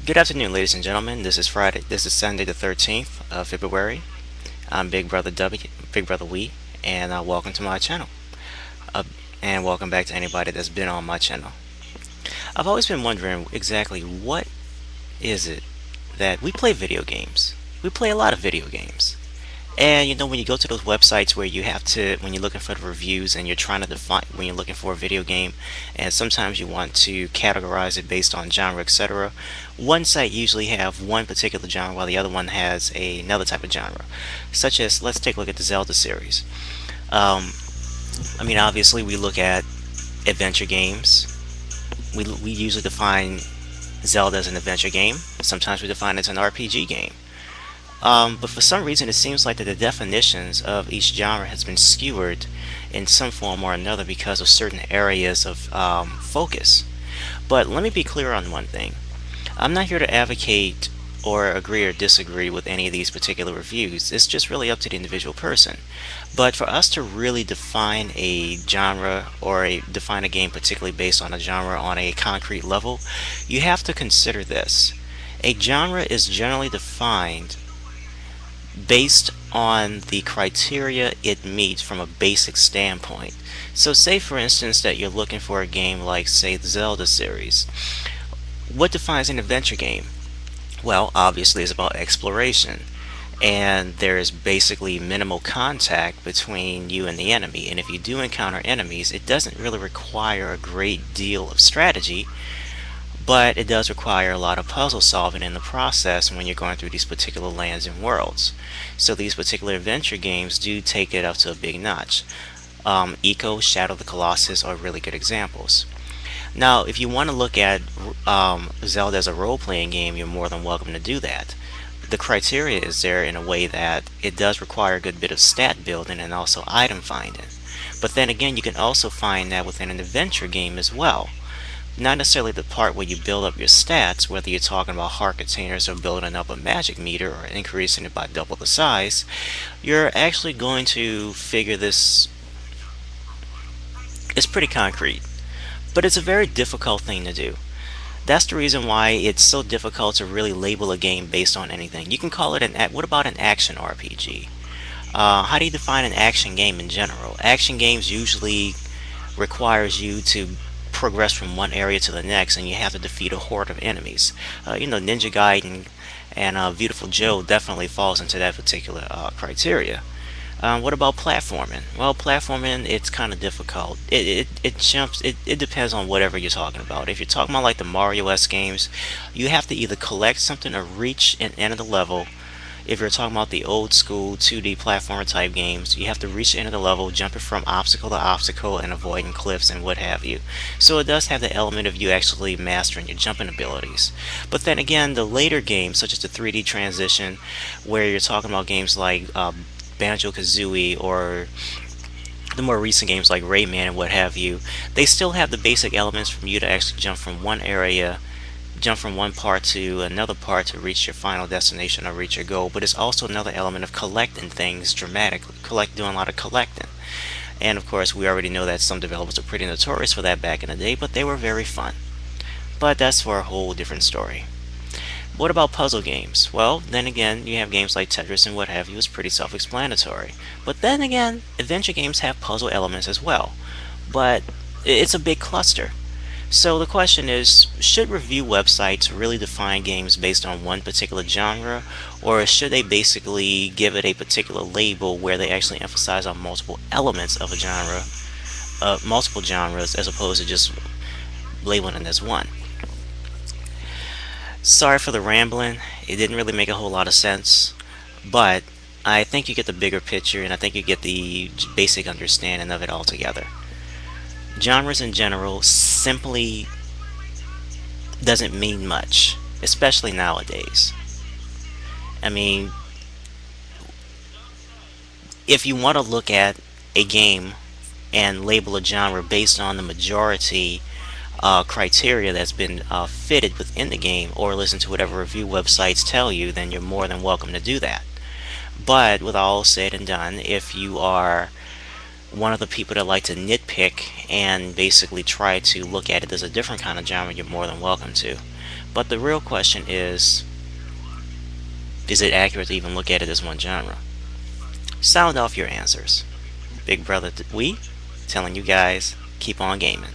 Good afternoon, ladies and gentlemen. This is Friday. This is Sunday, the 13th of February. I'm Big Brother W, Big Brother We, and welcome to my channel. Uh, and welcome back to anybody that's been on my channel. I've always been wondering exactly what is it that we play video games. We play a lot of video games. And when you go to those websites where you have to, when you're looking for the reviews and you're trying to define, when you're looking for a video game, and sometimes you want to categorize it based on genre, etc. One site usually have one particular genre while the other one has another type of genre. Such as, let's take a look at the Zelda series. Um, Obviously, we look at adventure games. We usually define Zelda as an adventure game. Sometimes we define it as an RPG game. But for some reason, it seems like that the definitions of each genre has been skewered in some form or another because of certain areas of focus. But let me be clear on one thing. I'm not here to advocate or agree or disagree with any of these particular reviews. It's just really up to the individual person. But for us to really define a genre or define a game particularly based on a genre on a concrete level, you have to consider this. A genre is generally defined based on the criteria it meets from a basic standpoint. So say for instance that you're looking for a game like, say, the Zelda series. What defines an adventure game? Well, obviously it's about exploration, and there is basically minimal contact between you and the enemy, and if you do encounter enemies, it doesn't really require a great deal of strategy, but it does require a lot of puzzle solving in the process when you're going through these particular lands and worlds. So these particular adventure games do take it up to a big notch. Eco, Shadow of the Colossus are really good examples. Now, if you want to look at Zelda as a role-playing game, you're more than welcome to do that. The criteria is there in a way that it does require a good bit of stat building and also item finding. But then again, you can also find that within an adventure game as well. Not necessarily the part where you build up your stats, whether you're talking about heart containers or building up a magic meter or increasing it by double the size. You're actually going to figure this. It's pretty concrete, but it's a very difficult thing to do. That's the reason why it's so difficult to really label a game based on anything. You can call it what about an action RPG? How do you define an action game in general? Action games usually requires you to progress from one area to the next, and you have to defeat a horde of enemies. Ninja Gaiden and Beautiful Joe definitely falls into that particular criteria. What about platforming? Well, platforming, it's kind of difficult. It depends on whatever you're talking about. If you're talking about like the Mario S games, you have to either collect something or reach an end of the level. If you're talking about the old school 2D platformer type games, you have to reach the end of the level, jumping from obstacle to obstacle and avoiding cliffs and what have you. So it does have the element of you actually mastering your jumping abilities. But then again, the later games, such as the 3D transition, where you're talking about games like Banjo-Kazooie or the more recent games like Rayman and what have you, they still have the basic elements from you to actually jump from one part to another part to reach your final destination or reach your goal. But it's also another element of collecting things dramatically, doing a lot of collecting. And of course, we already know that some developers are pretty notorious for that back in the day, but they were very fun. But that's for a whole different story. What about puzzle games? Well, then again, you have games like Tetris and what have you. It's pretty self-explanatory. But then again, adventure games have puzzle elements as well. But it's a big cluster. So the question is, should review websites really define games based on one particular genre, or should they basically give it a particular label where they actually emphasize on multiple elements of a genre, multiple genres, as opposed to just labeling it as one? Sorry for the rambling. It didn't really make a whole lot of sense, but I think you get the bigger picture, and I think you get the basic understanding of it altogether. Genres in general simply doesn't mean much, especially nowadays. I mean, if you want to look at a game and label a genre based on the majority criteria that's been fitted within the game, or listen to whatever review websites tell you, then you're more than welcome to do that. But with all said and done, if you are one of the people that like to nitpick and basically try to look at it as a different kind of genre, you're more than welcome to. But the real question is it accurate to even look at it as one genre? Sound off your answers. Big Brother We telling you guys, keep on gaming.